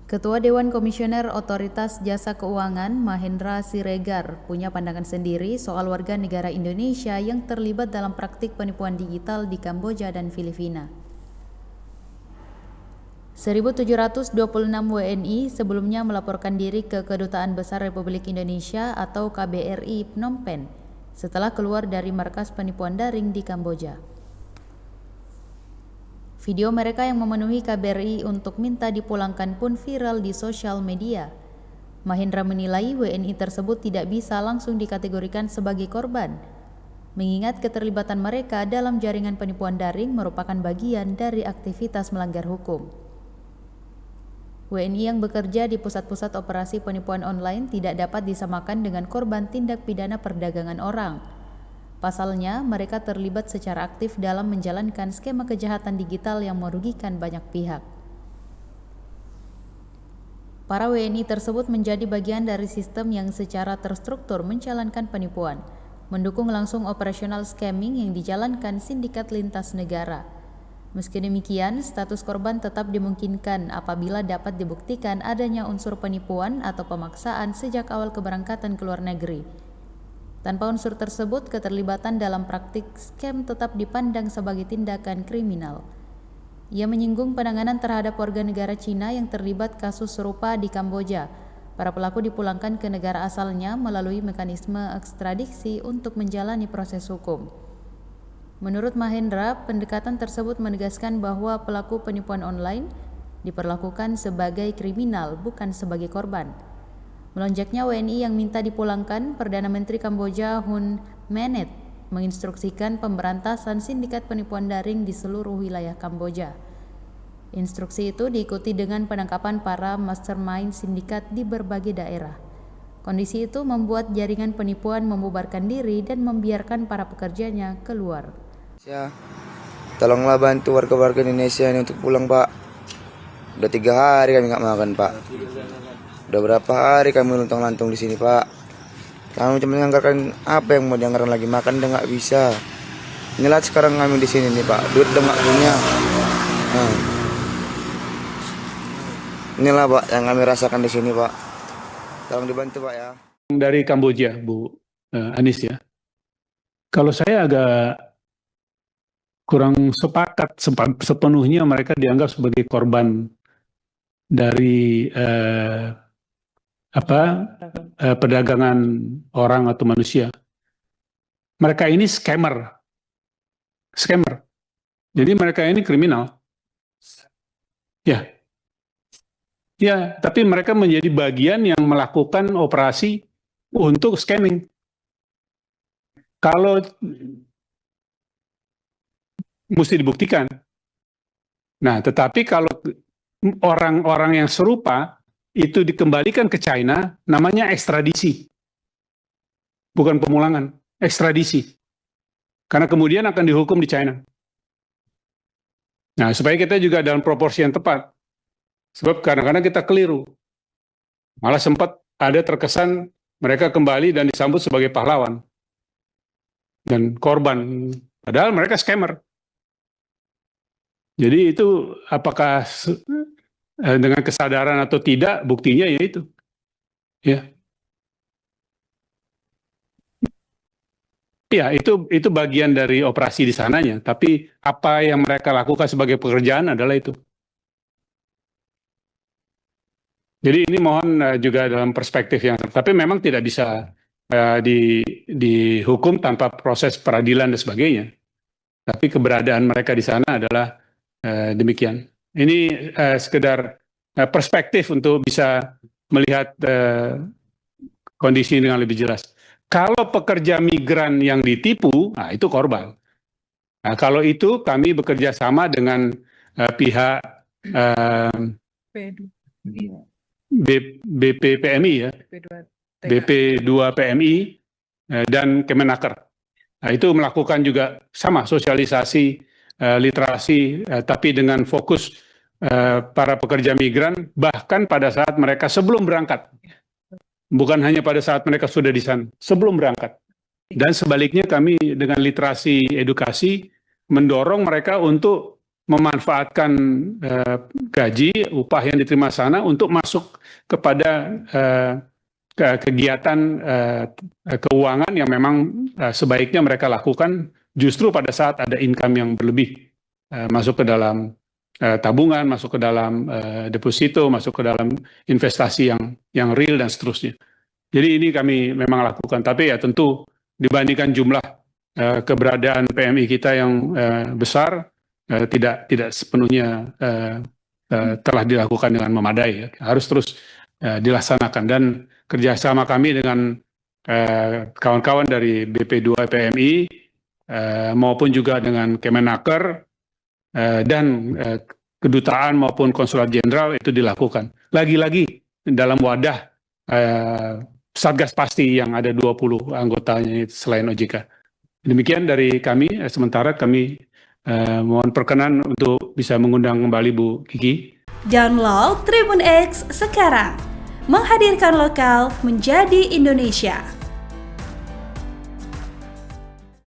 Ketua Dewan Komisioner Otoritas Jasa Keuangan, Mahendra Siregar, punya pandangan sendiri soal warga negara Indonesia yang terlibat dalam praktik penipuan digital di Kamboja dan Filipina. 1.726 WNI sebelumnya melaporkan diri ke Kedutaan Besar Republik Indonesia atau KBRI Phnom Penh setelah keluar dari markas penipuan daring di Kamboja. Video mereka yang memenuhi KBRI untuk minta dipulangkan pun viral di sosial media. Mahendra menilai WNI tersebut tidak bisa langsung dikategorikan sebagai korban, mengingat keterlibatan mereka dalam jaringan penipuan daring merupakan bagian dari aktivitas melanggar hukum. WNI yang bekerja di pusat-pusat operasi penipuan online tidak dapat disamakan dengan korban tindak pidana perdagangan orang. Pasalnya, mereka terlibat secara aktif dalam menjalankan skema kejahatan digital yang merugikan banyak pihak. Para WNI tersebut menjadi bagian dari sistem yang secara terstruktur menjalankan penipuan, mendukung langsung operasional scamming yang dijalankan sindikat lintas negara. Meski demikian, status korban tetap dimungkinkan apabila dapat dibuktikan adanya unsur penipuan atau pemaksaan sejak awal keberangkatan ke luar negeri. Tanpa unsur tersebut, keterlibatan dalam praktik scam tetap dipandang sebagai tindakan kriminal. Ia menyinggung penanganan terhadap warga negara Cina yang terlibat kasus serupa di Kamboja. Para pelaku dipulangkan ke negara asalnya melalui mekanisme ekstradisi untuk menjalani proses hukum. Menurut Mahendra, pendekatan tersebut menegaskan bahwa pelaku penipuan online diperlakukan sebagai kriminal, bukan sebagai korban. Melonjaknya WNI yang minta dipulangkan, Perdana Menteri Kamboja Hun Manet menginstruksikan pemberantasan sindikat penipuan daring di seluruh wilayah Kamboja. Instruksi itu diikuti dengan penangkapan para mastermind sindikat di berbagai daerah. Kondisi itu membuat jaringan penipuan membubarkan diri dan membiarkan para pekerjanya keluar. Ya, tolonglah bantu warga-warga Indonesia ini untuk pulang, Pak. Udah 3 hari kami nggak makan, Pak. Udah berapa hari kami luntang-lantung di sini, Pak. Kami cuma menganggarkan apa yang mau dianggarkan lagi, makan udah nggak bisa. Inilah sekarang kami di sini nih, Pak. Duit udah nggak punya. Nah, inilah, Pak, yang kami rasakan di sini, Pak. Tolong dibantu, Pak, ya. Dari Kamboja, Bu Anis ya. Kalau saya agak kurang sepakat sepenuhnya mereka dianggap sebagai korban dari perdagangan orang atau manusia. Mereka ini scammer. Jadi mereka ini kriminal. Ya, tapi mereka menjadi bagian yang melakukan operasi untuk scamming. Kalau mesti dibuktikan. Nah, tetapi kalau orang-orang yang serupa itu dikembalikan ke China, namanya ekstradisi. Bukan pemulangan, ekstradisi. Karena kemudian akan dihukum di China. Nah, supaya kita juga dalam proporsi yang tepat. Sebab kadang-kadang kita keliru. Malah sempat ada terkesan mereka kembali dan disambut sebagai pahlawan. Dan korban. Padahal mereka scammer. Jadi itu apakah dengan kesadaran atau tidak, buktinya ya itu. Ya. Ya, itu bagian dari operasi di sananya, tapi apa yang mereka lakukan sebagai pekerjaan adalah itu. Jadi ini mohon juga dalam perspektif yang, tapi memang tidak bisa dihukum tanpa proses peradilan dan sebagainya. Tapi keberadaan mereka di sana adalah demikian. Ini sekedar perspektif untuk bisa melihat kondisi dengan lebih jelas. Kalau pekerja migran yang ditipu, nah itu korban. Nah, kalau itu kami bekerja sama dengan pihak BPPMI ya, BP2PMI dan Kemenaker. Nah, itu melakukan juga sama sosialisasi, literasi, tapi dengan fokus para pekerja migran, bahkan pada saat mereka sebelum berangkat. Bukan hanya pada saat mereka sudah di sana, sebelum berangkat. Dan sebaliknya kami dengan literasi edukasi mendorong mereka untuk memanfaatkan gaji, upah yang diterima sana untuk masuk kepada kegiatan keuangan yang memang sebaiknya mereka lakukan justru pada saat ada income yang berlebih, masuk ke dalam tabungan, masuk ke dalam deposito, masuk ke dalam investasi yang real dan seterusnya. Jadi ini kami memang lakukan, tapi ya tentu dibandingkan jumlah keberadaan PMI kita yang besar, tidak sepenuhnya telah dilakukan dengan memadai. Ya. Harus terus dilaksanakan, dan kerjasama kami dengan kawan-kawan dari BP2 PMI maupun juga dengan Kemenaker dan kedutaan maupun konsulat jenderal itu dilakukan. Lagi-lagi dalam wadah Satgas Pasti yang ada 20 anggotanya selain OJK. Demikian dari kami, sementara kami mohon perkenan untuk bisa mengundang kembali Bu Kiki. Download Tribun X sekarang, menghadirkan lokal menjadi Indonesia.